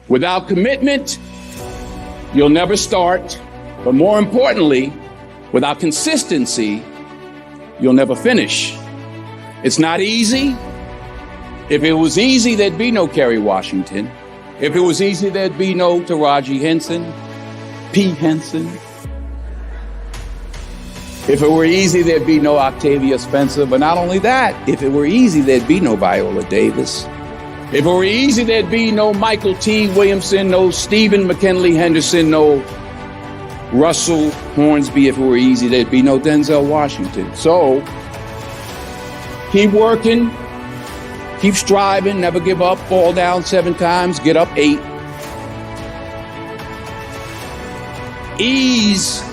Without commitment, you'll never start. But more importantly, without consistency, you'll never finish. It's not easy. If it was easy, there'd be no Kerry Washington. If it was easy, there'd be no Taraji Henson, P. Henson. If it were easy, there'd be no Octavia Spencer. But not only that, if it were easy, there'd be no Viola Davis. If it were easy, there'd be no Michael T. Williamson, no Stephen McKinley Henderson, no Russell Hornsby. If it were easy, there'd be no Denzel Washington. So keep working, keep striving, never give up, fall down 7 times, get up 8. Ease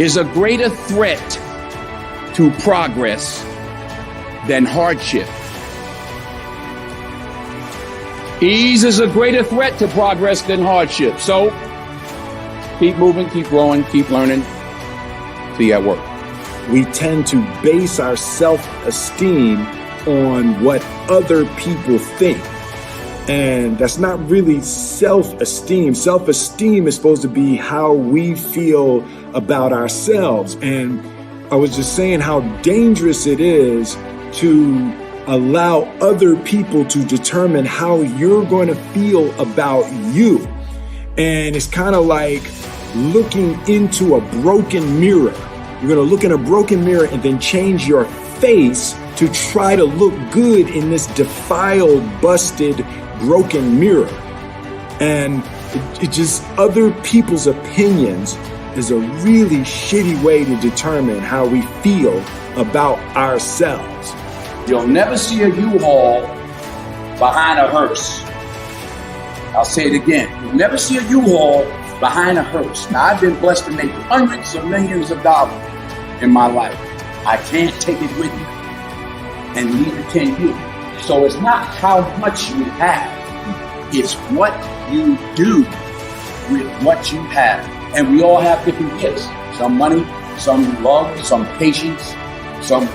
is a greater threat to progress than hardship. Ease is a greater threat to progress than hardship. So keep moving, keep growing, keep learning. See you at work. We tend to base our self-esteem on what other people think. And that's not really self-esteem. Self-esteem is supposed to be how we feel about ourselves. And I was just saying how dangerous it is to allow other people to determine how you're going to feel about you. And it's kind of like looking into a broken mirror. You're going to look in a broken mirror and then change your face to try to look good in this defiled, busted, broken mirror. And it just, other people's opinions is a really shitty way to determine how we feel about ourselves. You'll never see a U-Haul behind a hearse. I'll say it again. You'll never see a U-Haul behind a hearse. Now, I've been blessed to make hundreds of millions of dollars in my life. I can't take it with me, and neither can you. So it's not how much you have, it's what you do with what you have. And we all have different gifts. Some money, some love, some patience, some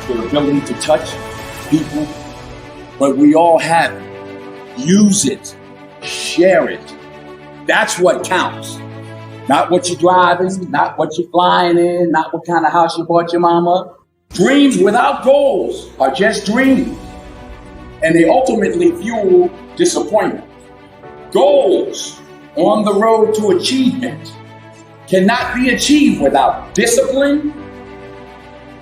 the ability to touch people. But we all have it. Use it. Share it. That's what counts. Not what you're driving, not what you're flying in, not what kind of house you bought your mama. Dreams without goals are just dreams. And they ultimately fuel disappointment. Goals on the road to achievement cannot be achieved without discipline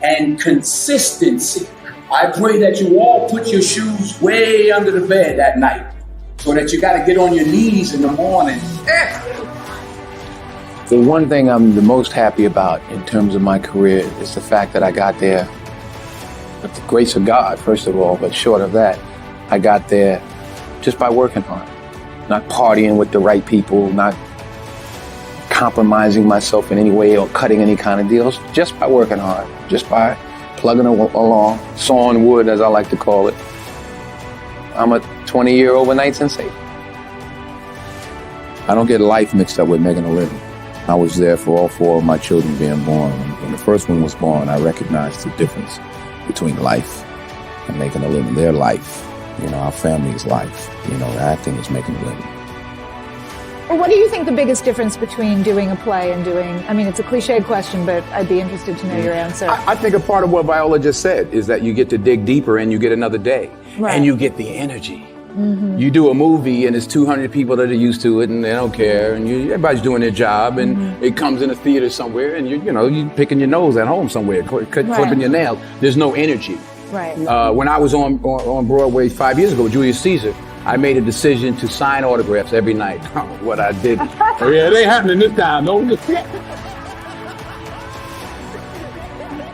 and consistency. I pray that you all put your shoes way under the bed at night so that you got to get on your knees in the morning. The one thing I'm the most happy about in terms of my career is the fact that I got there with the grace of God, first of all, but short of that, I got there just by working hard, not partying with the right people, not compromising myself in any way or cutting any kind of deals, just by working hard, just by plugging along, sawing wood, as I like to call it. I'm a 20-year overnight sensation. I don't get life mixed up with making a living. I was there for all 4 of my children being born. When the first one was born, I recognized the difference between life and making a living. Their life, our family's life, acting is making a living. Well, what do you think the biggest difference between doing a play and it's a cliched question, but I'd be interested to know your answer. I think a part of what Viola just said is that you get to dig deeper and you get another day. Right. And you get the energy. Mm-hmm. You do a movie and it's 200 people that are used to it and they don't care and everybody's doing their job and it comes in a theater somewhere and you're picking your nose at home somewhere, clipping your nails. There's no energy. Right. When I was on Broadway 5 years ago with Julius Caesar, I made a decision to sign autographs every night. What I did. Oh yeah, it ain't happening this time. No.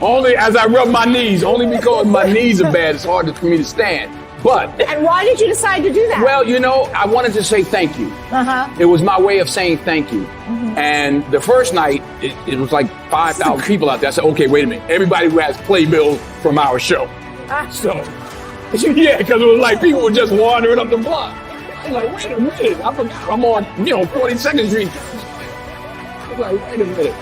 Only as I rub my knees, only because my knees are bad, it's hard for me to stand. But. And why did you decide to do that? Well, I wanted to say thank you. Uh-huh. It was my way of saying thank you. Mm-hmm. And the first night, it was like 5,000 people out there. I said, okay, wait a minute. Everybody who has playbills from our show. So, yeah, because it was like people were just wandering up the block. I was like, wait a minute. I forgot I'm on, 42nd Street. I was like, wait a minute.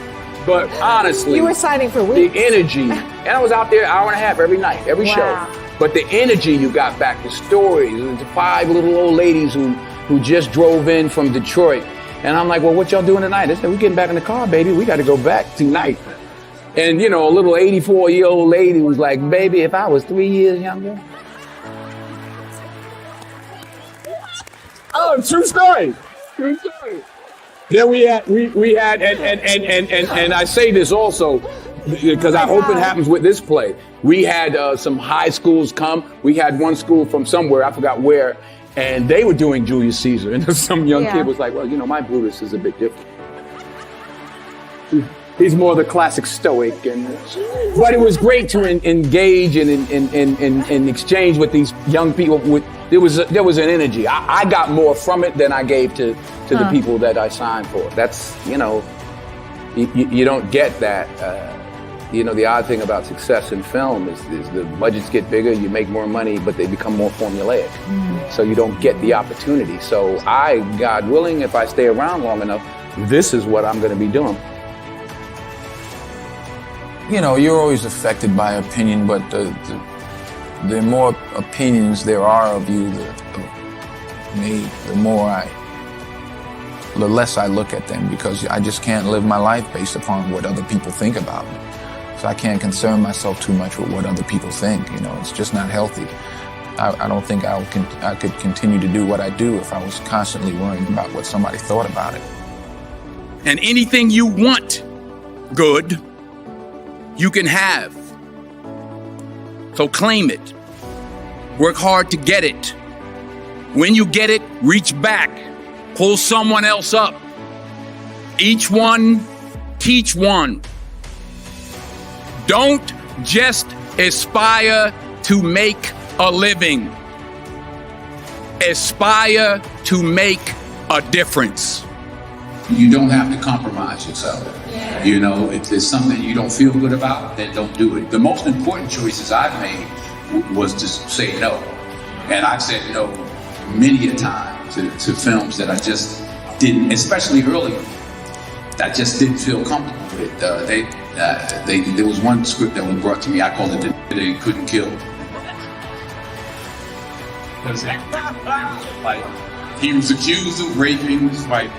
But honestly, you were signing for weeks. The energy, and I was out there an hour and a half every night, every show. But the energy you got back, the stories, the 5 little old ladies who just drove in from Detroit. And I'm like, well, what y'all doing tonight? They said, we're getting back in the car, baby. We got to go back tonight. And, you know, a little 84-year-old lady was like, baby, if I was 3 years younger. Oh, true story. True story. Then we had, and I say this also, because I hope it happens with this play. We had some high schools come. We had one school from somewhere, I forgot where, and they were doing Julius Caesar. And some young kid was like, well, you know, my Brutus is a bit different. He's more the classic stoic. But it was great to engage and exchange with these young people. There was an energy. I got more from it than I gave to the people that I signed for. That's, you know, you don't get that. You know, the odd thing about success in film is the budgets get bigger, you make more money, but they become more formulaic. So you don't get the opportunity. So God willing, if I stay around long enough, this is what I'm going to be doing. You know, you're always affected by opinion, but the more opinions there are of you, the less I look at them, because I just can't live my life based upon what other people think about me. So I can't concern myself too much with what other people think. You know, it's just not healthy. I don't think I could continue to do what I do if I was constantly worrying about what somebody thought about it. And anything you want good, you can have. So claim it. Work hard to get it. When you get it, reach back. Pull someone else up. Each one, teach one. Don't just aspire to make a living. Aspire to make a difference. You don't have to compromise yourself. Yeah. You know, if there's something you don't feel good about, then don't do it. The most important choices I've made was to say no. And I've said no many a time to films that I just didn't, especially earlier, I just didn't feel comfortable with. There was one script that was brought to me, I called it The They Couldn't Kill. Like, he was accused of raping his wife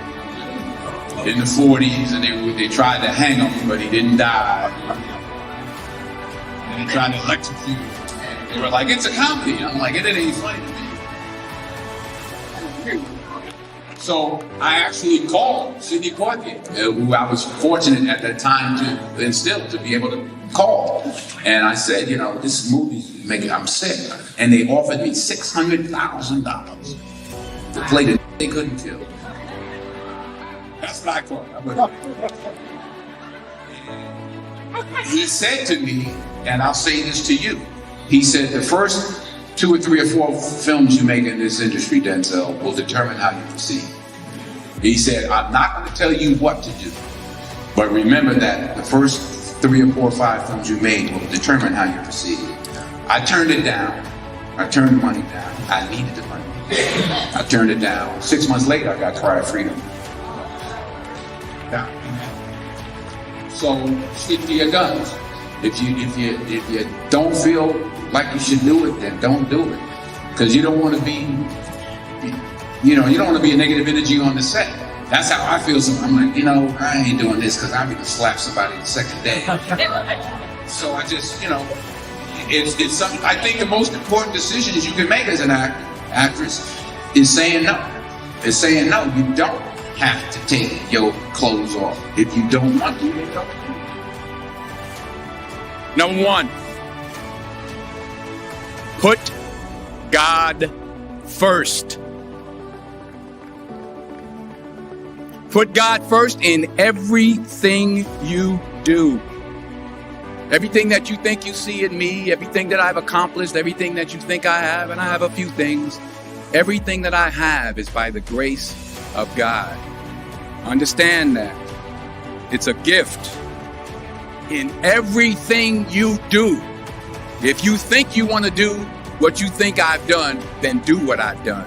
in the 40s, and they tried to hang him, but he didn't die. And they tried to electrocute him. And they were like, it's a comedy. I'm like, it ain't funny to me. So I actually called Sidney Poitier, who I was fortunate at that time to instill, to be able to call. And I said, you know, this movie's making, I'm sick. And they offered me $600,000 to play The They Couldn't Kill. That's what I call it. He said to me, and I'll say this to you, he said, the first 2 or 3 or 4 films you make in this industry, Denzel, will determine how you proceed. He said, I'm not going to tell you what to do, but remember that the first 3 or 4 or 5 films you made will determine how you proceed. I turned it down. I turned the money down. I needed the money. I turned it down. 6 months later, I got Cry of Freedom. So stick to your guns. If you don't feel like you should do it, then don't do it. Because you don't want to be, you don't want to be a negative energy on the set. That's how I feel. So I'm like, I ain't doing this because I'm going to slap somebody the second day. So I just, it's something. I think the most important decisions you can make as an actress is saying no. Is saying no. You don't have to take your clothes off. If you don't want to, you don't. Number 1, put God first. Put God first in everything you do. Everything that you think you see in me, everything that I've accomplished, everything that you think I have, and I have a few things, everything that I have is by the grace of God. Understand that. It's a gift. In everything you do. If you think you want to do what you think I've done, then do what I've done.